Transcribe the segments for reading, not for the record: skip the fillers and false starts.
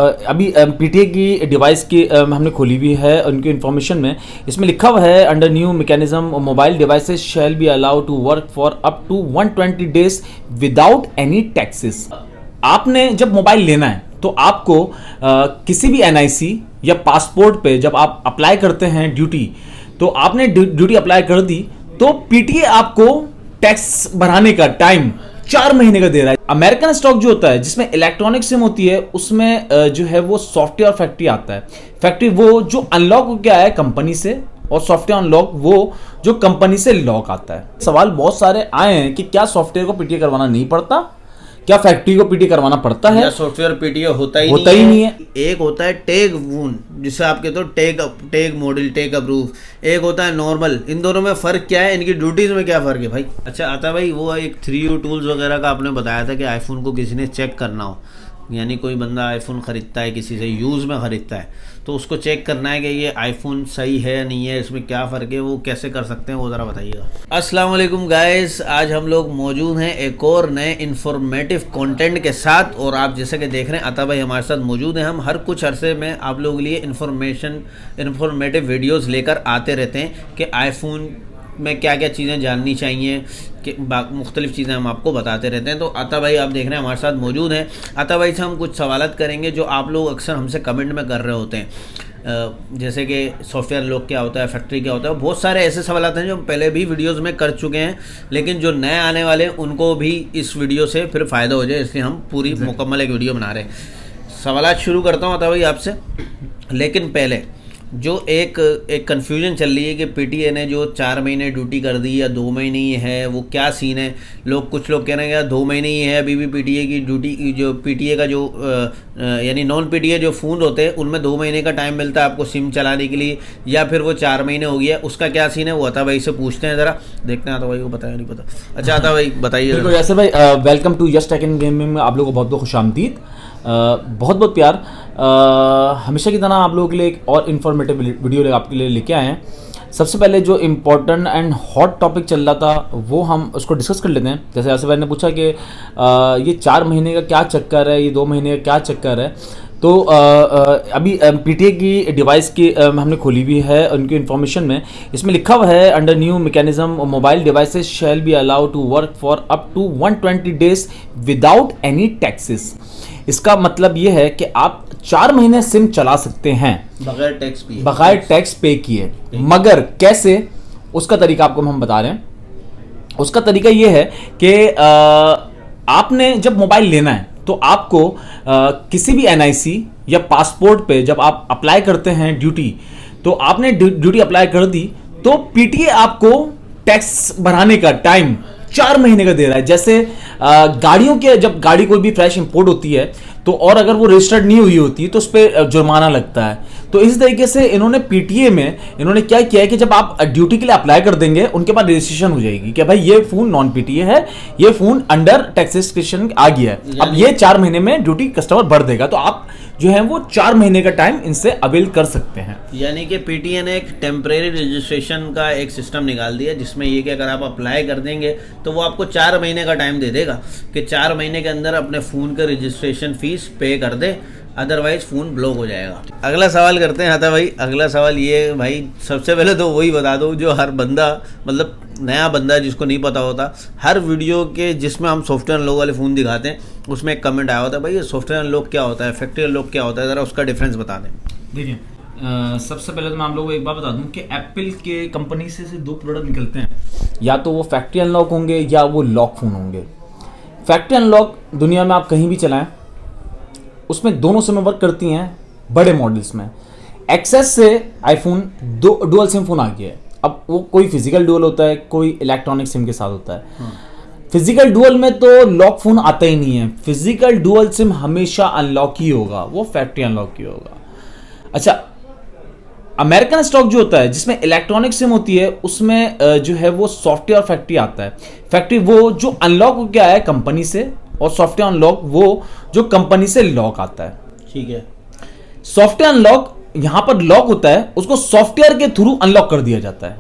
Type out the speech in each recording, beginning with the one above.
अभी पीटीए की डिवाइस की हमने खोली हुई है उनकी इन्फॉर्मेशन में। इसमें लिखा हुआ है under new mechanism mobile devices shall be allowed to work for up to 120 days without any taxes. आपने जब मोबाइल लेना है तो आपको किसी भी एनआईसी या पासपोर्ट पे जब आप अप्लाई करते हैं ड्यूटी, तो आपने ड्यूटी अप्लाई कर दी तो पीटीए आपको टैक्स भराने का टाइम 4 महीने का दे रहा है। अमेरिकन स्टॉक जो होता है जिसमें इलेक्ट्रॉनिक सिम होती है उसमें जो है वो सॉफ्टवेयर फैक्ट्री आता है। फैक्ट्री वो जो अनलॉक हो गया है कंपनी से, और सॉफ्टवेयर अनलॉक वो जो कंपनी से लॉक आता है। सवाल बहुत सारे आए हैं कि क्या सॉफ्टवेयर को पीटीए करवाना नहीं पड़ता, क्या फैक्ट्री को पीटीए करवाना पड़ता है, या सॉफ्टवेयर पीटीए होता ही नहीं है। एक होता है टैग वून, जिसे आप कहते हो टैग मॉडल, टैग अप्रूव, एक होता है नॉर्मल। इन दोनों में फर्क क्या है, इनकी ड्यूटीज में क्या फर्क है भाई? अच्छा आता भाई, वो एक 3U टूल्स वगैरह का आपने बताया था कि आईफोन को किसी ने चेक करना हो, यानी कोई बंदा आईफोन ख़रीदता है किसी से, यूज़ में ख़रीदता है, तो उसको चेक करना है कि ये आईफोन सही है या नहीं है, इसमें क्या फ़र्क है, वो कैसे कर सकते हैं, वो ज़रा बताइएगा। अस्सलाम वालेकुम गाइस, आज हम लोग मौजूद हैं एक और नए इन्फॉर्मेटिव कंटेंट के साथ। और आप जैसे कि देख रहे हैं अता भाई हमारे साथ मौजूद हैं। हम हर कुछ अरसे में आप लोगों के लिए इन्फॉर्मेटिव वीडियोज़ लेकर आते रहते हैं कि आईफोन में क्या क्या चीज़ें जाननी चाहिए, कि मुख्तलिफ़ चीज़ें हम आपको बताते रहते हैं। तो अता भाई आप देख रहे हैं हमारे साथ मौजूद हैं। अता भाई से हम कुछ सवालत करेंगे जो आप लोग अक्सर हमसे कमेंट में कर रहे होते हैं, जैसे कि सॉफ्टवेयर लॉक क्या होता है, फैक्ट्री क्या होता है। बहुत सारे ऐसे सवालत हैं जो हम पहले भी वीडियोज़ में कर चुके हैं, लेकिन जो नए आने वाले हैं उनको भी इस वीडियो से फिर फ़ायदा हो जाए, इसलिए हम पूरी मुकम्मल एक वीडियो बना रहे हैं। सवालत शुरू करता हूँ अता भाई आपसे, लेकिन पहले जो एक कन्फ्यूजन चल रही है कि पीटीए ने जो 4 महीने ड्यूटी कर दी या 2 महीने ही है, वो क्या सीन है? कुछ लोग कह रहे हैं यार 2 महीने ही है अभी भी पीटीए की ड्यूटी। जो पीटीए का जो यानी नॉन पीटीए जो फ़ोन होते हैं उनमें 2 महीने का टाइम मिलता है आपको सिम चलाने के लिए, या फिर वो 4 महीने हो गया, उसका क्या सीन है? वो अता भाई से पूछते हैं, ज़रा देखते हैं अता भाई को पता है नहीं पता। अच्छा अता भाई बताइए। बिल्कुल यासर भाई, welcome to yes tech and gaming में आप लोगों को बहुत बहुत खुशामदीद, बहुत बहुत प्यार। हमेशा की तरह आप लोगों के लिए एक और इन्फॉर्मेटिव वीडियो आपके लिए लेके आए हैं। सबसे पहले जो इम्पोर्टेंट एंड हॉट टॉपिक चल रहा था वो हम उसको डिस्कस कर लेते हैं। जैसे आसिफ भाई ने पूछा कि ये 4 महीने का क्या चक्कर है, ये 2 महीने का क्या चक्कर है। तो अभी पीटीए की डिवाइस की हमने खोली हुई है उनकी इन्फॉर्मेशन में। इसमें लिखा हुआ है under new mechanism mobile devices shall be allowed to work for up to 120 days without any taxes. इसका मतलब ये है कि आप 4 महीने सिम चला सकते हैं बगैर टैक्स पे किए। मगर कैसे, उसका तरीका आपको हम बता रहे हैं। उसका तरीका ये है कि आपने जब मोबाइल लेना है तो आपको किसी भी एनआईसी या पासपोर्ट पे जब आप अप्लाई करते हैं ड्यूटी, तो आपने ड्यूटी अप्लाई कर दी तो पीटीए आपको टैक्स भराने का टाइम 4 महीने का दे रहा है। जैसे गाड़ियों के, जब गाड़ी कोई भी फ्रेश इंपोर्ट होती है तो और अगर वो रजिस्टर्ड नहीं हुई होती तो उस पर जुर्माना लगता है। तो इस तरीके से इन्होंने पीटीए में इन्होंने क्या किया है कि जब आप ड्यूटी के लिए अप्लाई कर देंगे उनके पास रजिस्ट्रेशन हो जाएगी कि भाई ये फोन नॉन पीटीए है, ये फोन अंडर टैक्सेशन आ गया है, अब ये 4 महीने में ड्यूटी कस्टमर भर देगा। तो आप जो है वो 4 महीने का टाइम इनसे अवेल कर सकते हैं। यानी कि पीटीए ने एक टेम्परेरी रजिस्ट्रेशन का एक सिस्टम निकाल दिया जिसमें ये कि अगर आप अप्लाई कर देंगे तो वो आपको 4 महीने का टाइम दे देगा कि 4 महीने के अंदर अपने फ़ोन का रजिस्ट्रेशन फीस पे कर दे, अदरवाइज फ़ोन ब्लॉक हो जाएगा। अगला सवाल करते हैं अता भाई। अगला सवाल ये भाई, सबसे पहले तो वही बता दो जो हर बंदा, मतलब नया बंदा जिसको नहीं पता होता, हर वीडियो के जिसमें हम सॉफ्टवेयर अनलॉक वाले फ़ोन दिखाते हैं उसमें एक कमेंट आया होता है भाई ये सॉफ्टवेयर अनलॉक क्या होता है, फैक्ट्री अनलॉक क्या होता है, ज़रा उसका डिफरेंस बता दें। देखिए, सबसे पहले तो मैं आप लोगों को एक बात बता दूं कि एप्पल के कंपनी से 2 प्रोडक्ट निकलते हैं, या तो वो फैक्ट्री अनलॉक होंगे या वो लॉक फ़ोन होंगे। फैक्ट्री अनलॉक दुनिया में आप कहीं भी चलाएं उसमें दोनों सिम वर्क करती हैं बड़े मॉडल्स में। एक्सेस से आईफोन डुअल सिम फोन आ गया है। अब वो कोई फिजिकल डुअल होता है, कोई इलेक्ट्रॉनिक सिम के साथ होता है। फिजिकल डुअल में तो लॉक फोन आता ही नहीं है, फिजिकल डुअल सिम हमेशा अनलॉक ही होगा, वो फैक्ट्री अनलॉक ही होगा। अच्छा, अमेरिकन स्टॉक जो होता है जिसमें इलेक्ट्रॉनिक सिम होती है उसमें जो है वो सॉफ्टवेयर फैक्ट्री आता है। फैक्ट्री वो जो अनलॉक हो गया है कंपनी से, और सॉफ्टवेयर अनलॉक वो जो कंपनी से लॉक आता है। ठीक है, सॉफ्टवेयर अनलॉक यहां पर लॉक होता है, उसको सॉफ्टवेयर के थ्रू अनलॉक कर दिया जाता है।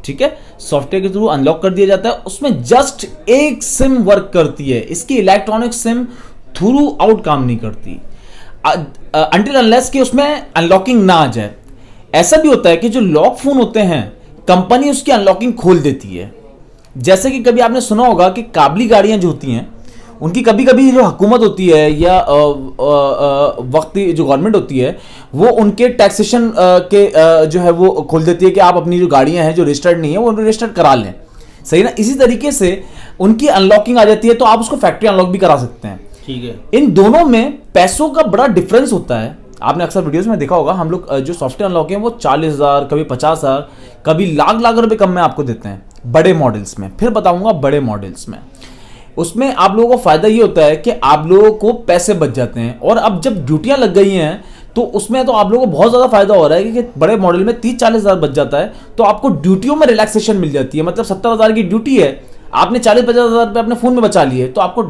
ठीक है, सॉफ्टवेयर के थ्रू अनलॉक कर दिया जाता है, उसमें जस्ट एक सिम वर्क करती है, इसकी इलेक्ट्रॉनिक सिम थ्रू आउट काम नहीं करती। अंटिल अनलेस कि उसमें अनलॉकिंग ना आ जाए। ऐसा भी होता है कि जो लॉक फोन होते हैं कंपनी उसकी अनलॉकिंग खोल देती है। जैसे कि कभी आपने सुना होगा कि काबली गाड़ियां जो होती हैं उनकी कभी कभी जो हुकूमत होती है या वक्ती जो गवर्नमेंट होती है वो उनके टैक्सेशन के जो है वो खोल देती है कि आप अपनी जो गाड़ियां हैं जो रजिस्टर्ड नहीं है वो रजिस्टर्ड करा लें, सही ना। इसी तरीके से उनकी अनलॉकिंग आ जाती है तो आप उसको फैक्ट्री अनलॉक भी करा सकते हैं। ठीक है। इन दोनों में पैसों का बड़ा डिफरेंस होता है। आपने अक्सर वीडियोस में देखा होगा, हम लोग जो सॉफ्टवेयर अनलॉक हैं वो 40,000 कभी 50,000 कभी लाख लाख रुपए कम में आपको देते हैं बड़े मॉडल्स में। फिर बताऊंगा बड़े मॉडल्स में उसमें आप लोगों को फायदा ये होता है कि आप लोगों को पैसे बच जाते हैं। और अब जब ड्यूटियां लग गई हैं तो उसमें तो आप लोगों को बहुत ज्यादा फायदा हो रहा है कि बड़े मॉडल में 30-40 हज़ार बच जाता है तो आपको ड्यूटियों में रिलैक्सेशन मिल जाती है। मतलब 70,000 की ड्यूटी है, आपने 40-50 हज़ार रुपये अपने फोन में बचा लिए तो आपको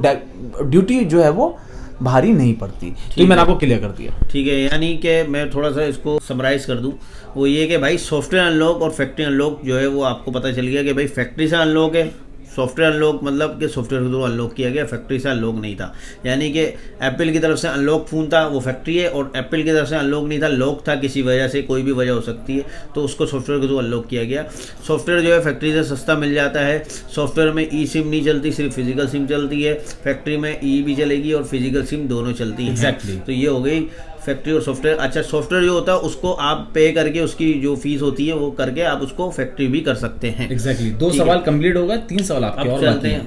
ड्यूटी जो है वो भारी नहीं पड़ती। तो मैंने आपको क्लियर कर दिया। ठीक है, यानी कि मैं थोड़ा सा इसको समराइज कर दूं, वो ये कि भाई सॉफ्टवेयर अनलॉक और फैक्ट्री अनलॉक जो है वो आपको पता चल गया कि भाई फैक्ट्री से अनलॉक है, सॉफ्टवेयर अनलॉक मतलब कि सॉफ्टवेयर के थ्रू अनलॉक किया गया, फैक्ट्री से अनलॉक नहीं था। यानी कि एप्पल की तरफ से अनलॉक फोन था वो फैक्ट्री है, और एप्पल की तरफ से अनलॉक नहीं था, लॉक था किसी वजह से, कोई भी वजह हो सकती है, तो उसको सॉफ्टवेयर के थ्रू अनलॉक किया गया। सॉफ्टवेयर जो है फैक्ट्री से सस्ता मिल जाता है। सॉफ्टवेयर में ई सिम नहीं चलती, सिर्फ फिजिकल सिम चलती है। फैक्ट्री में ई भी चलेगी और फिजिकल सिम दोनों चलती हैं। Exactly. तो ये हो गई फैक्ट्री और सॉफ्टवेयर। अच्छा, सॉफ्टवेयर जो होता है उसको आप पे करके उसकी जो फीस होती है वो करके आप उसको फैक्ट्री भी कर सकते हैं। एग्जैक्टली। 2 सवाल कंप्लीट होगा, 3 सवाल आपके और चलते हैं,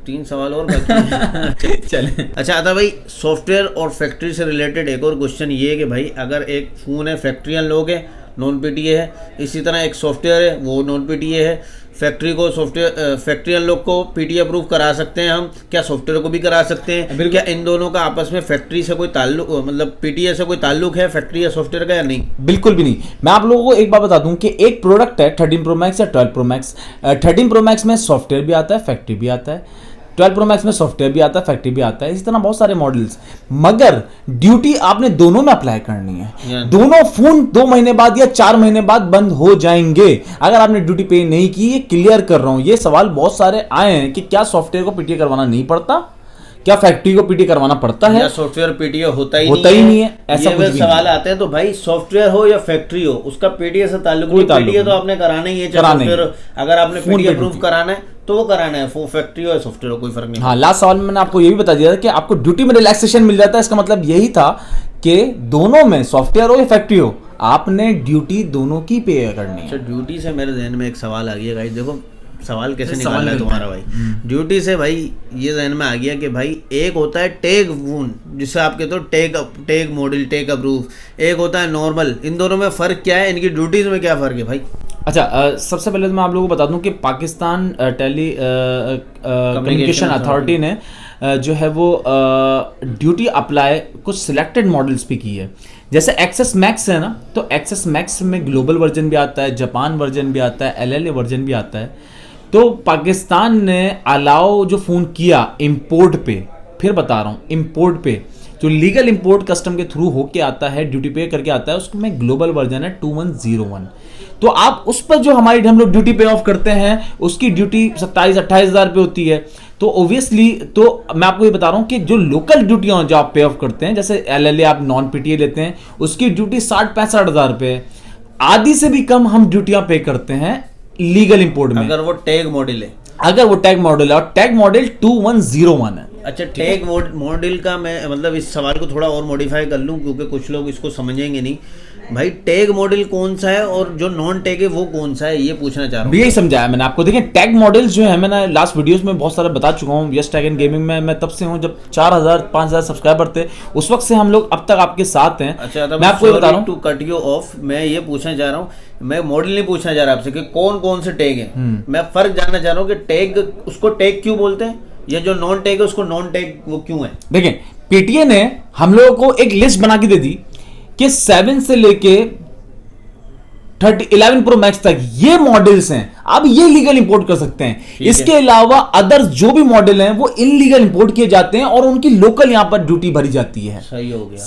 3 सवाल और बाकी चलें। अच्छा आता भाई सॉफ्टवेयर और फैक्ट्री से रिलेटेड एक और क्वेश्चन ये है कि भाई अगर एक फ़ोन है फैक्ट्री अनलॉक है, नॉन पीटीए है, इसी तरह एक सॉफ्टवेयर है वो नॉन पीटीए है, फैक्ट्री को सॉफ्टवेयर फैक्ट्री अनलॉक को पीटीए अप्रूव करा सकते हैं हम, क्या सॉफ्टवेयर को भी करा सकते हैं? क्या इन दोनों का आपस में फैक्ट्री से कोई ताल्लुक, मतलब पीटीए से कोई ताल्लुक है फैक्ट्री या सॉफ्टवेयर का, या नहीं? बिल्कुल भी नहीं। मैं आप लोगों को एक बात बता दूं कि एक प्रोडक्ट है 13 प्रो मैक्स या 12 प्रो मैक्स। 13 प्रो मैक्स में सॉफ्टवेयर भी आता है, फैक्ट्री भी आता है। 12 प्रो मैक्स में सॉफ्टवेयर भी आता है, फैक्ट्री भी आता है। इसी तरह बहुत सारे मॉडल्स, मगर ड्यूटी आपने दोनों में अप्लाई करनी है। दोनों फोन 2 महीने बाद या 4 महीने बाद बंद हो जाएंगे अगर आपने ड्यूटी पे नहीं की। ये क्लियर कर रहा हूं, ये सवाल बहुत सारे आए हैं कि क्या सॉफ्टवेयर को पीटीए करवाना नहीं पड़ता, क्या फैक्ट्री को पीटीए करवाना पड़ता है, या सॉफ्टवेयर पीटीए होता ही नहीं है। ऐसा ये सवाल आते हैं। तो भाई सॉफ्टवेयर हो या फैक्ट्री हो उसका पीटीए से ताल्लुक नहीं। पीटीए तो आपने कराना ही है, सॉफ्टवेयर अगर आपने पीटीए अप्रूव कराना है तो वो कराना है, वो फैक्ट्री हो या सॉफ्टवेयर हो कोई फर्क नहीं। हाँ, लास्ट सवाल में मैंने आपको ये भी बता दिया था कि आपको ड्यूटी में रिलैक्सेशन मिल जाता है। इसका मतलब यही था कि दोनों में सॉफ्टवेयर हो या फैक्ट्री हो आपने ड्यूटी दोनों की पे करनी है। अच्छा, ड्यूटी से मेरे जहन में एक सवाल आ गया गाइस, देखो सवाल कैसे निकालना है तुम्हारा भाई। ड्यूटी से भाई ये जहन में आ गया कि भाई एक होता है टैग वून जिससे आप कहते हो टैग मॉडल, टैग अप्रूव, एक होता है नॉर्मल। इन दोनों में फ़र्क क्या है, इनकी ड्यूटीज़ में क्या फ़र्क है भाई? अच्छा, सबसे पहले तो मैं आप लोगों को बता दूं कि पाकिस्तान टेली कम्युनिकेशन अथॉरिटी ने जो है वो ड्यूटी अप्लाई कुछ सिलेक्टेड मॉडल्स पे की है। जैसे एक्सेस मैक्स है ना, तो एक्सेस मैक्स में ग्लोबल वर्जन भी आता है, जापान वर्जन भी आता है, एलएलए वर्जन भी आता है। तो पाकिस्तान ने अलाउ जो फ़ोन किया इंपोर्ट पे, फिर बता रहा हूँ इंपोर्ट पे, जो लीगल इंपोर्ट कस्टम के थ्रू होके आता है, ड्यूटी पे करके आता है, उसमें ग्लोबल वर्जन है 2101। तो आप उस पर जो हमारी हम लोग ड्यूटी पे ऑफ करते हैं उसकी ड्यूटी 27-28 हज़ार पे होती है। तो ओब्वियसली तो मैं आपको ये बता रहा हूँ कि जो लोकल ड्यूटियाँ जो आप पे ऑफ करते हैं, जैसे एलएलए आप नॉन पीटीए लेते हैं, उसकी ड्यूटी 60-65 हज़ार पे है। आधी से भी कम हम ड्यूटियाँ पे करते हैं लीगल इंपोर्ट में, अगर वो टैग मॉडल है, अगर वो टैग मॉडल है, और टैग मॉडल 2101 है। अच्छा, टैग मॉडल का मैं मतलब इस सवाल को थोड़ा और मॉडिफाई कर लूँ क्योंकि कुछ लोग इसको समझेंगे नहीं। भाई टैग मॉडल कौन सा है और जो नॉन टैग है वो कौन सा है, ये पूछना चाह रहा हूँ। यही समझाया मैंने आपको। देखिए टैग मॉडल्स जो है, मैंने लास्ट वीडियोस में बहुत सारे बता चुका हूँ। यस टैग एंड गेमिंग में मैं तब से हूँ जब 4000-5000 सब्सक्राइबर थे, उस वक्त से हम लोग अब तक आपके साथ हैं। अच्छा, मैं आपको बता रहा हूँ, टू कट यू ऑफ, मैं ये पूछना चाह रहा हूँ, मैं मॉडल नहीं पूछना चाह रहा आपसे कि कौन कौन से टैग है। मैं फर्क जानना चाह रहा हूँ कि टैग, उसको टैग क्यों बोलते हैं, या जो नॉन टैग है उसको नॉन टैग वो क्यों है? देखिए पीटीए ने हम लोगों को एक लिस्ट बना के दे दी कि 7 से लेके 11 प्रो मैक्स तक ये मॉडल्स हैं, अब ये लीगल इंपोर्ट कर सकते हैं। इसके अलावा अदर जो भी मॉडल हैं वो इनलीगल इंपोर्ट किए जाते हैं और उनकी लोकल यहां पर ड्यूटी भरी जाती है। सही हो गया,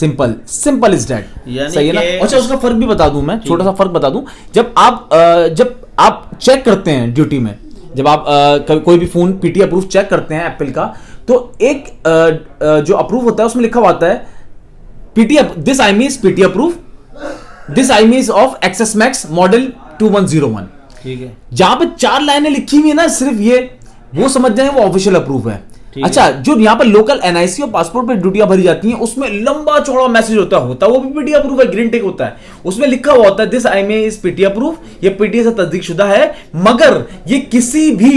सिंपल इज दैट, सही है ना। अच्छा, उसका फर्क भी बता दूं मैं, छोटा सा फर्क बता दूं। जब आप चेक करते हैं ड्यूटी में, जब आप कोई भी फोन पीटी अप्रूव चेक करते हैं एप्पल का, तो एक जो अप्रूव होता है उसमें लिखा हुआ आता है PTF, this IMEI is PT approved. This IMEI is of XS Max model 2101. ठीक है, जहां पे 4 लाइनें लिखी हुई है ना, सिर्फ ये वो समझ जाए वो ऑफिशियल अप्रूव है। अच्छा, जो यहाँ पर लोकल NIC और पासपोर्ट पे ड्यूटियां भरी जाती हैं, उसमें लंबा चौड़ा मैसेज होता है वो भी पीटी अप्रूव है, ग्रीन टिक होता है, उसमें लिखा हुआ होता है this IMEI is PT approve, ये पीटी से तस्दीक शुदा है, मगर ये किसी भी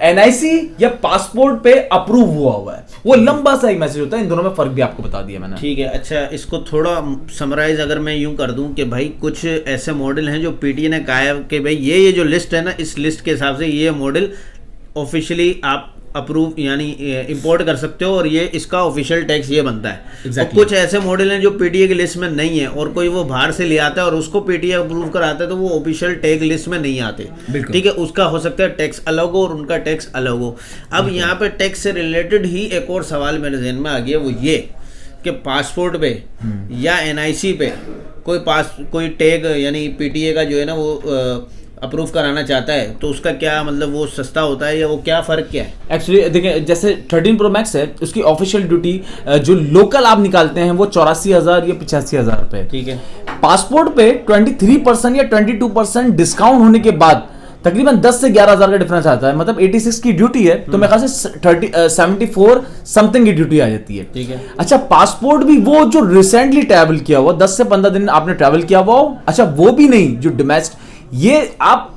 NIC या पासपोर्ट पे अप्रूव हुआ है, वो लंबा सा एक मैसेज होता है। इन दोनों में फर्क भी आपको बता दिया मैंने। ठीक है। अच्छा, इसको थोड़ा समराइज अगर मैं यूं कर दूं कि भाई कुछ ऐसे मॉडल हैं जो पीटीए ने कहा है कि भाई ये जो लिस्ट है ना, इस लिस्ट के हिसाब से ये मॉडल ऑफिशियली आप अप्रूव यानी इंपोर्ट कर सकते हो और ये इसका ऑफिशियल टैक्स ये बनता है। Exactly. और कुछ ऐसे मॉडल हैं जो पीटीए की लिस्ट में नहीं है और कोई वो बाहर से ले आता है और उसको पीटीए अप्रूव कराता है, तो वो ऑफिशियल टैग लिस्ट में नहीं आते। ठीक है, उसका हो सकता है टैक्स अलग हो और उनका टैक्स अलग हो। अब यहाँ पे टैक्स से रिलेटेड ही एक और सवाल मेरे जहन में आ गया, वो ये कि पासपोर्ट पे या NIC पे कोई टैग यानी पीटीए का जो है ना वो अप्रूव कराना चाहता है, तो उसका क्या मतलब वो सस्ता होता है या वो क्या फर्क क्या है? एक्चुअली देखिए, जैसे 13 Pro Max है, उसकी ऑफिशियल ड्यूटी जो लोकल आप निकालते हैं वो 84,000 या 85,000 रुपए। ठीक है, पासपोर्ट पे 23% या 22% डिस्काउंट होने के बाद तकरीबन 10 से 11,000 का डिफरेंस आता है। मतलब 86 की ड्यूटी है तो मेरे ख्याल से 74 समथिंग की ड्यूटी आ जाती है। ठीक है। अच्छा, पासपोर्ट भी वो जो रिसेंटली ट्रैवल किया हुआ 10 से 15 दिन आपने ट्रैवल किया हुआ हो, अच्छा वो भी नहीं, जो डोमेस्टिक, ये आप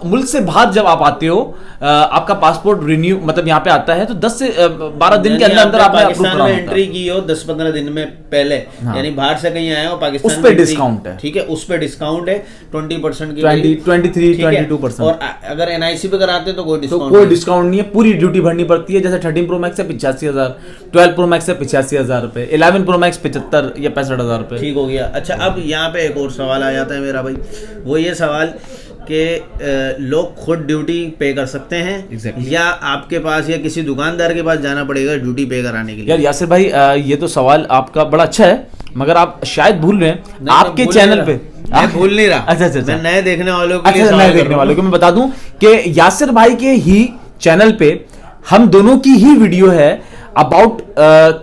मुल्क से बाहर जब आप आते हो, आपका पासपोर्ट रिन्यू मतलब यहाँ पे आता है, तो 10 से 12 दिन के अंदर आपने पाकिस्तान में एंट्री की हो 10-15 दिन में पहले, यानी बाहर से कहीं आए हो पाकिस्तान, उस पे डिस्काउंट है। ठीक है, उस पे डिस्काउंट है 20% की, 23-22%। और अगर NIC पे कराते तो कोई डिस्काउंट नहीं है, पूरी ड्यूटी भरनी पड़ती है। जैसे 13 Pro Max है 85,000, 12 Pro Max है 85,000 रुपए, 11 Pro Max 75 या 65,000 रुपए। ठीक हो गया। अच्छा, अब यहाँ पे एक और सवाल आ जाता है मेरा भाई, वो ये सवाल कि लोग खुद ड्यूटी पे कर सकते हैं या आपके पास या किसी दुकानदार के पास जाना पड़ेगा ड्यूटी पे कराने के लिए? यार यासिर भाई, ये तो सवाल आपका बड़ा अच्छा है, मगर आप शायद भूल रहे हैं आपके चैनल पे। मैं भूल नहीं रहा। अच्छा, मैं नए देखने वालों के लिए नए देखने वालों को मैं बता दूं कि यासिर भाई के ही चैनल पे हम दोनों की ही वीडियो है अबाउट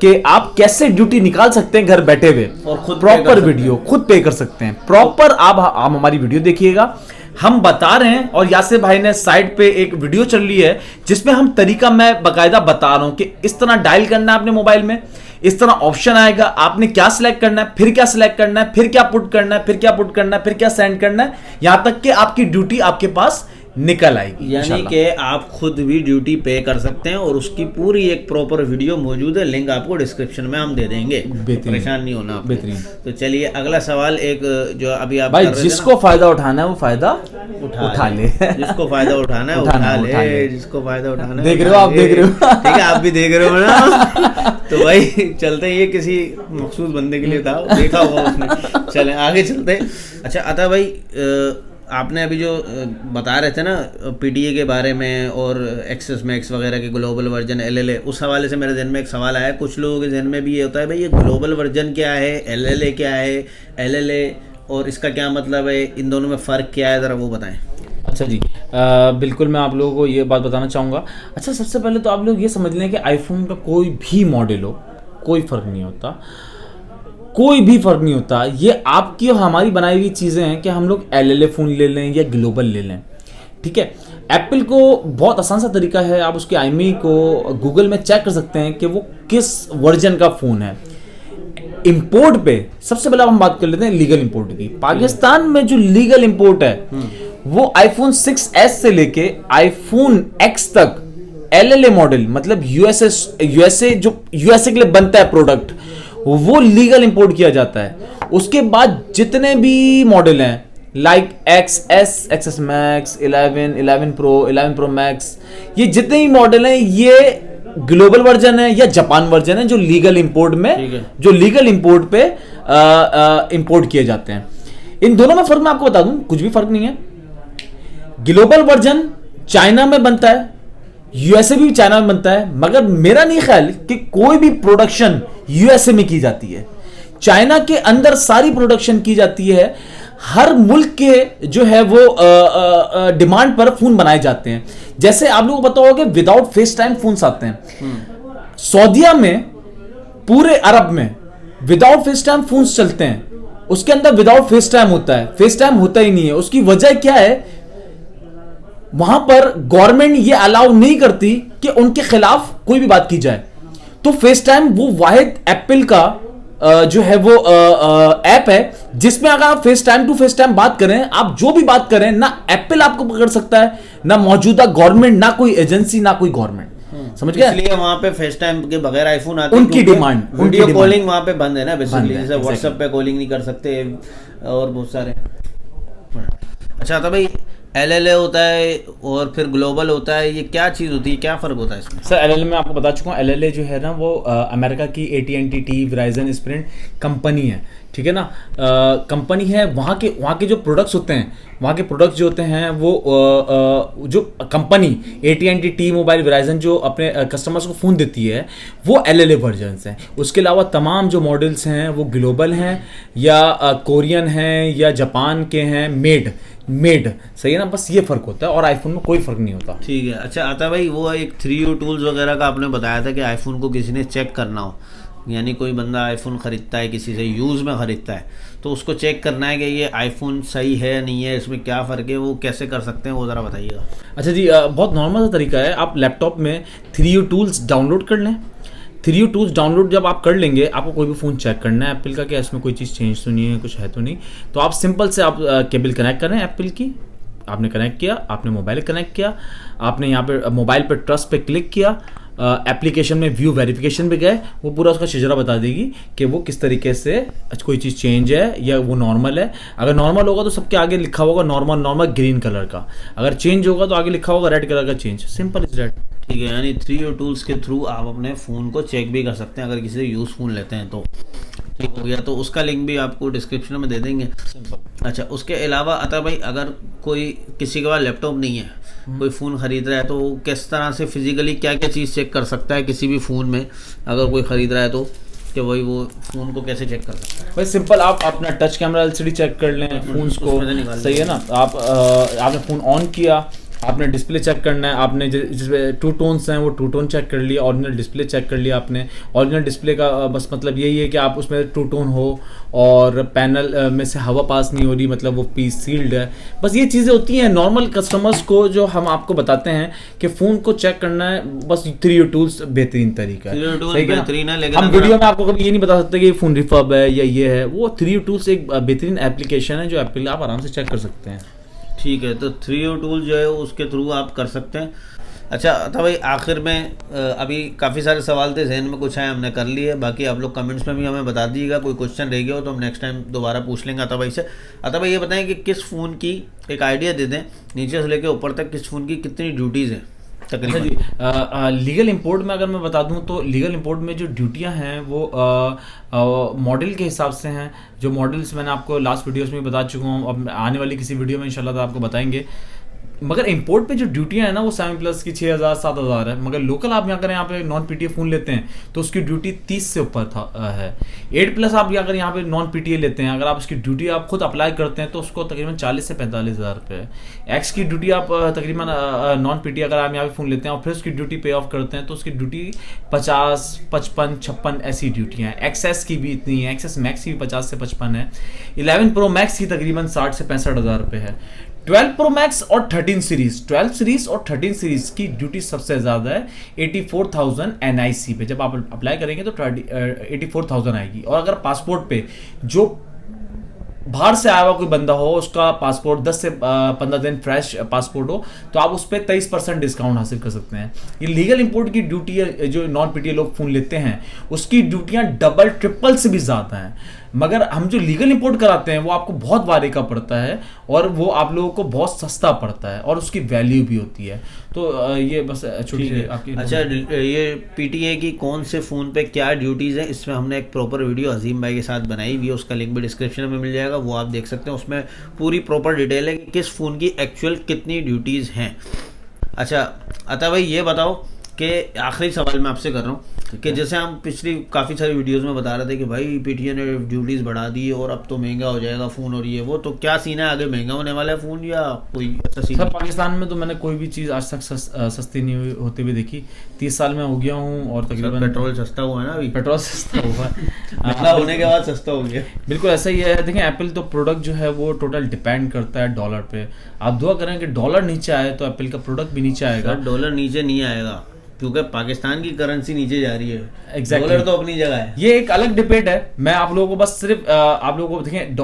कि आप कैसे ड्यूटी निकाल सकते हैं घर बैठे हुए, और खुद प्रॉपर वीडियो खुद पे कर सकते हैं। प्रॉपर आप हमारी वीडियो देखिएगा, हम बता रहे हैं, और यासिर भाई ने साइड पे एक वीडियो चल रही है जिसमें हम तरीका मैं बकायदा बता रहा हूं कि इस तरह डायल करना है अपने मोबाइल में, इस तरह ऑप्शन आएगा, आपने क्या सिलेक्ट करना है, फिर क्या सिलेक्ट करना है, फिर क्या पुट करना है, फिर क्या पुट करना है, फिर क्या सेंड करना है, यहां तक कि आपकी ड्यूटी आपके पास निकल आएगी। यानी कि आप खुद भी ड्यूटी पे कर सकते हैं और उसकी पूरी एक प्रॉपर वीडियो मौजूद है, लिंक आपको डिस्क्रिप्शन में हम दे देंगे, परेशान नहीं होना। बेहतरीन। तो चलिए अगला सवाल, एक जो अभी आप भाई जिसको फायदा उठाना है वो फायदा उठा ले, जिसको फायदा उठाना है उठा ले, जिसको फायदा उठाना है। देख रहे हो आप, देख रहे हो, ठीक है, आप भी देख रहे हो ना। तो भाई चलते हैं, ये किसी मखसूस बंदे के लिए था, देखा हुआ उसने। चलें आगे चलते। अच्छा अता भाई, आपने अभी जो बता रहे थे ना पीटीए के बारे में और एक्सेस मैक्स वगैरह के ग्लोबल वर्जन LLA, उस हवाले से मेरे जहन में एक सवाल आया। कुछ लोगों के जहन में भी ये होता है भाई ये ग्लोबल वर्जन क्या है, LLA क्या है, LLA और इसका क्या मतलब है, इन दोनों में फ़र्क क्या है, ज़रा वो बताएं। अच्छा जी, बिल्कुल मैं आप लोगों को ये बात बताना चाहूँगा। अच्छा, सबसे पहले तो आप लोग ये समझ लें कि आईफोन का कोई भी मॉडल हो, कोई फ़र्क नहीं होता, कोई भी फर्क नहीं होता। ये आपकी और हमारी बनाई हुई चीज़ें हैं कि हम लोग LLA फ़ोन ले लें या ग्लोबल ले लें। ठीक है, एप्पल को बहुत आसान सा तरीका है, आप उसके IMEI को गूगल में चेक कर सकते हैं कि वो किस वर्जन का फ़ोन है। इंपोर्ट पे सबसे पहले हम बात कर लेते हैं लीगल इंपोर्ट की। पाकिस्तान में जो लीगल इंपोर्ट है वो iPhone 6s से लेके iPhone X तक LLA मॉडल, मतलब USA जो USA के लिए बनता है प्रोडक्ट, वो लीगल इंपोर्ट किया जाता है। उसके बाद जितने भी मॉडल हैं like XS, XS Max, 11 Pro, 11 Pro Max, ये जितने भी मॉडल हैं ये ग्लोबल वर्जन है या जापान वर्जन है जो लीगल इंपोर्ट में, जो लीगल इंपोर्ट पे इंपोर्ट किए जाते हैं। इन दोनों में फर्क मैं आपको बता दूं, कुछ भी फर्क नहीं है। ग्लोबल वर्जन चाइना में बनता है, USA भी चाइना में बनता है, मगर मेरा नहीं ख्याल कि कोई भी प्रोडक्शन USA में की जाती है। चाइना के अंदर सारी प्रोडक्शन की जाती है। हर मुल्क के जो है वो डिमांड पर फोन बनाए जाते हैं। जैसे आप लोगों को पता होगा कि विदाउट फेस टाइम फोन्स आते हैं। सऊदीया में, पूरे अरब में विदाउट फेस टाइम फोन चलते हैं, उसके अंदर विदाउट फेस टाइम होता है, फेस टाइम होता ही नहीं है। उसकी वजह क्या है, वहां पर गवर्नमेंट ये अलाउ नहीं करती कि उनके खिलाफ कोई भी बात की जाए। तो फेस टाइम वो वाहिद एप्पल का जो है वो ऐप है जिसमें अगर आप face time to face time बात करें, आप जो भी बात करें ना, एप्पल आपको पकड़ सकता है, ना मौजूदा गवर्नमेंट, ना कोई एजेंसी, ना कोई गवर्नमेंट, समझ गए। इसलिए वहां पे फेस टाइम के बगैर आईफोन आते उनकी डिमांड, वीडियो कॉलिंग वहां पे बंद है ना बेसिकली, जैसे व्हाट्सएप पे कॉलिंग नहीं कर सकते और बहुत सारे। अच्छा तो भाई LLA होता है और फिर ग्लोबल होता है, ये क्या चीज़ होती है, क्या फ़र्क होता है इसमें? सर LLA में आपको बता चुका हूँ, LLA जो है ना वो अमेरिका की AT&T, Verizon, Sprint कंपनी है, ठीक है ना। कंपनी है, वहाँ के जो प्रोडक्ट्स होते हैं, वहाँ के प्रोडक्ट्स जो होते हैं वो जो कंपनी AT&T, T-Mobile, Verizon जो अपने कस्टमर्स को फ़ोन देती है वो LLA वर्जन्स हैं। उसके अलावा तमाम जो मॉडल्स हैं वो ग्लोबल हैं या कोरियन हैं या जापान के हैं, मेड सही है ना, बस ये फ़र्क होता है और आईफोन में कोई फ़र्क नहीं होता। ठीक है। अच्छा आता भाई वो एक 3U टूल्स वगैरह का आपने बताया था कि आईफोन को किसी ने चेक करना हो, यानी कोई बंदा आईफोन ख़रीदता है, किसी से यूज़ में ख़रीदता है, तो उसको चेक करना है कि ये आईफोन सही है नहीं है, इसमें क्या फ़र्क है, वो कैसे कर सकते हैं, वो ज़रा बताइएगा। अच्छा जी, बहुत नॉर्मल सा तरीका है, आप लैपटॉप में 3U टूल्स डाउनलोड कर लें। 3U टूल्स डाउनलोड जब आप कर लेंगे, आपको कोई भी फ़ोन चेक करना है एप्पल का, क्या इसमें कोई चीज़ चेंज तो नहीं है, कुछ है तो नहीं, तो आप सिंपल से आप केबल कनेक्ट करें एप्पल की, आपने कनेक्ट किया, आपने मोबाइल कनेक्ट किया, आपने यहाँ पे मोबाइल पे ट्रस्ट पे क्लिक किया, एप्लीकेशन में व्यू वेरिफिकेशन पे गए, वो पूरा उसका शजरा बता देगी कि वो किस तरीके से कोई चीज़ चेंज है या वो नॉर्मल है। अगर नॉर्मल होगा तो सबके आगे लिखा होगा नॉर्मल ग्रीन कलर का, अगर चेंज होगा तो आगे लिखा होगा रेड कलर का चेंज, सिंपल इज दैट। ठीक है, यानी 3U टूल्स के थ्रू आप अपने फ़ोन को चेक भी कर सकते हैं अगर किसी से यूज़ फ़ोन लेते हैं तो। ठीक हो गया, तो उसका लिंक भी आपको डिस्क्रिप्शन में दे देंगे। अच्छा उसके अलावा अता भाई अगर कोई किसी के पास लैपटॉप नहीं है, कोई फ़ोन ख़रीद रहा है, तो वो किस तरह से फिजिकली क्या क्या चीज़ चेक कर सकता है किसी भी फ़ोन में अगर कोई ख़रीद रहा है, तो कि वही वो फ़ोन को कैसे चेक कर सकता है? भाई सिंपल, आप अपना टच कैमरा LCD चेक कर लें फ़ोन्स को, सही है ना। आपने फ़ोन ऑन किया, आपने डिस्प्ले चेक करना है, आपने जिसमें 2 टोन्स हैं वो 2 टोन चेक कर लिया, ओरिजिनल डिस्प्ले चेक कर लिया आपने। ओरिजिनल डिस्प्ले का बस मतलब यही है कि आप उसमें 2 टोन हो और पैनल में से हवा पास नहीं हो रही, मतलब वो पीस सील्ड है। बस ये चीज़ें होती हैं नॉर्मल कस्टमर्स को जो हम आपको बताते हैं कि फ़ोन को चेक करना है, बस 3U टूल्स बेहतरीन तरीका है। बेहतरीन है, लेकिन हम वीडियो में आपको कभी ये नहीं बता सकते कि फ़ोन रिफर्ब है या ये है, वो 3U टूल्स एक बेहतरीन एप्लीकेशन है जो एप्पल आप आराम से चेक कर सकते हैं। ठीक है, तो 3U टूल जो है उसके थ्रू आप कर सकते हैं। अच्छा था भाई आखिर में अभी काफ़ी सारे सवाल थे जहन में, कुछ है हमने कर लिए, बाकी आप लोग कमेंट्स में भी हमें बता दीजिएगा, कोई क्वेश्चन रह गया हो तो हम नेक्स्ट टाइम दोबारा पूछ लेंगे अता भाई से। अता भाई ये बताएं कि किस फ़ोन की एक आइडिया दे दें नीचे से लेकर ऊपर तक, किस फ़ोन की कितनी ड्यूटीज़ हैं तकरीबन? जी, लीगल इंपोर्ट में अगर मैं बता दूं तो लीगल इंपोर्ट में जो ड्यूटियां हैं वो मॉडल के हिसाब से हैं। जो मॉडल्स मैंने आपको लास्ट वीडियोस में बता चुका हूं, अब आने वाली किसी वीडियो में इंशाल्लाह तो आपको बताएंगे। मगर इंपोर्ट पे जो ड्यूटियां हैं ना वो 7+ की 6000 7000 है। मगर लोकल आप यहाँ पे नॉन PTA फ़ोन लेते हैं तो उसकी ड्यूटी 30 से ऊपर है। 8+ आप अगर यहाँ पे नॉन PTA लेते हैं, अगर आप उसकी ड्यूटी आप खुद अप्लाई करते हैं तो उसको तकरीबन 40 से 45 हज़ार रुपये है। एक्स की ड्यूटी आप तकरीबन नॉन PTA अगर आप यहाँ पे फ़ोन लेते हैं और फिर उसकी ड्यूटी पे ऑफ करते हैं तो उसकी ड्यूटी 50, 55, 56 ऐसी ड्यूटियाँ हैं। एक्सएस की भी इतनी है, एक्सएस मैक्स की भी 50 से 55 है। 11 Pro Max की तकरीबन 60 से 65 हज़ार रुपये है। 12 Pro Max और 13 सीरीज, 12 सीरीज और 13 सीरीज की ड्यूटी सबसे ज़्यादा है 84,000 NIC पे। जब आप अप्लाई करेंगे तो 84,000 आएगी। और अगर पासपोर्ट पे जो बाहर से आया हुआ कोई बंदा हो, उसका पासपोर्ट 10 से 15 दिन फ्रेश पासपोर्ट हो, तो आप उस पर 23% डिस्काउंट हासिल कर सकते हैं। ये लीगल इंपोर्ट की ड्यूटी है, जो नॉन PTA लोग फ़ोन लेते हैं उसकी ड्यूटियाँ डबल ट्रिपल से भी ज़्यादा हैं। मगर हम जो लीगल इंपोर्ट कराते हैं वो आपको बहुत वारे का पड़ता है और वो आप लोगों को बहुत सस्ता पड़ता है और उसकी वैल्यू भी होती है। तो ये बस छोटी आपकी। अच्छा ये PTA की कौन से फ़ोन पे क्या ड्यूटीज़ हैं, इसमें हमने एक प्रॉपर वीडियो अजीम भाई के साथ बनाई हुई है, उसका लिंक भी डिस्क्रिप्शन में मिल जाएगा, वो आप देख सकते हैं। उसमें पूरी प्रॉपर डिटेल है कि किस फ़ोन की एक्चुअल कितनी ड्यूटीज़ हैं। अच्छा अता भाई ये बताओ कि आखिरी सवाल मैं आपसे कर रहा हूँ कि जैसे हम पिछली काफ़ी सारी वीडियोस में बता रहे थे कि भाई पीटीए ने ड्यूटीज़ बढ़ा दी और अब तो महंगा हो जाएगा फ़ोन, और ये वो, तो क्या सीन है, आगे महंगा होने वाला है फ़ोन या कोई ऐसा सीन? सर पाकिस्तान में तो मैंने कोई भी चीज़ आज तक सस्ती नहीं होते हुए देखी। 30 साल में हो गया हूँ और तकरीबन पेट्रोल सस्ता हुआ है ना अभी, पेट्रोल सस्ता हुआ महंगा होने के बाद सस्ता हो गया। बिल्कुल ऐसा ही है। देखें एप्पल तो प्रोडक्ट जो है वो टोटल डिपेंड करता है डॉलर पे। आप दुआ करें कि डॉलर नीचे आए तो एप्पल का प्रोडक्ट भी नीचे आएगा। डॉलर नीचे नहीं आएगा क्योंकि पाकिस्तान की करेंसी नीचे जा रही है। Exactly. डॉलर तो अपनी जगह है। ये एक अलग डिबेट है। मैं आप लोगों को बस सिर्फ आप लोगों को देखें,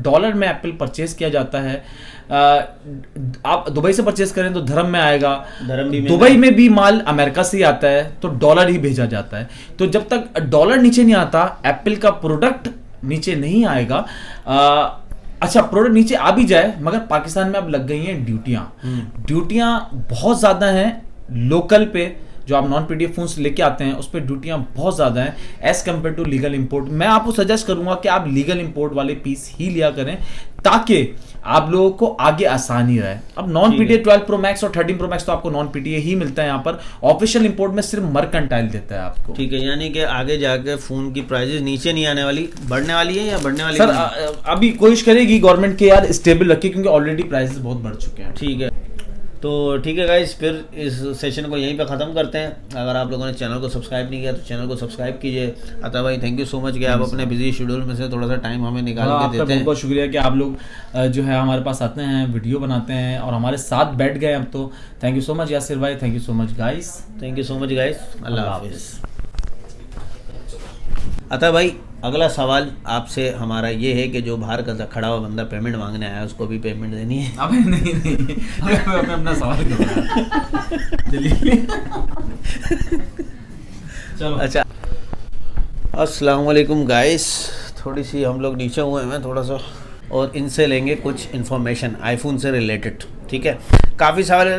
डॉलर में एप्पल परचेज किया जाता है। आप दुबई से परचेज करें तो धर्म में आएगा, दुबई में भी माल अमेरिका से ही आता है तो डॉलर ही भेजा जाता है। तो जब तक डॉलर नीचे नहीं आता एप्पल का प्रोडक्ट नीचे नहीं आएगा। अच्छा प्रोडक्ट नीचे आ भी जाए मगर पाकिस्तान में अब लग गई हैं ड्यूटियां बहुत ज्यादा हैं। लोकल पे जो आप नॉन पीडीएफ फोन्स लेके आते हैं उस पर ड्यूटियां बहुत ज्यादा हैं as compare to legal import. मैं आपको सजेस्ट करूंगा कि आप लीगल इंपोर्ट वाले पीस ही लिया करें ताकि आप लोगों को आगे आसानी रहे। अब नॉन पीडीएफ 12 प्रो मैक्स और 13 प्रो मैक्स तो आपको नॉन पीडीएफ ही मिलता है यहाँ पर। ऑफिशियल इंपोर्ट में सिर्फ मर्केंटाइल देता है आपको। ठीक है, यानी कि आगे जाके फोन की प्राइसेस नीचे नहीं आने वाली, बढ़ने वाली है या बढ़ने वाली? सर अभी कोशिश करेगी गवर्नमेंट के यार स्टेबल रखे क्योंकि ऑलरेडी प्राइसेस बहुत बढ़ चुके हैं। ठीक है, तो ठीक है गाइस, फिर इस सेशन को यहीं पे ख़त्म करते हैं। अगर आप लोगों ने चैनल को सब्सक्राइब नहीं किया तो चैनल को सब्सक्राइब कीजिए। अता भाई थैंक यू सो मच कि आप अपने बिजी शेड्यूल में से थोड़ा सा टाइम हमें निकाल के देते हैं। बहुत शुक्रिया कि आप लोग जो है हमारे पास आते हैं, वीडियो बनाते हैं और हमारे साथ बैठ गए। अब तो thank you so much Yasir भाई, thank you so much guys, thank you so much guys, अल्लाह हाफिज़। अता भाई अगला सवाल आपसे हमारा ये है कि जो बाहर का खड़ा हुआ बंदा पेमेंट मांगने आया उसको भी पेमेंट देनी है? अबे नहीं अबे अपना सवाल चलो। अच्छा, अस्सलाम वालेकुम गाइस, थोड़ी सी हम लोग नीचे हुए हैं थोड़ा सा और इनसे लेंगे कुछ इन्फॉर्मेशन आईफोन से रिलेटेड। ठीक है, काफ़ी सारे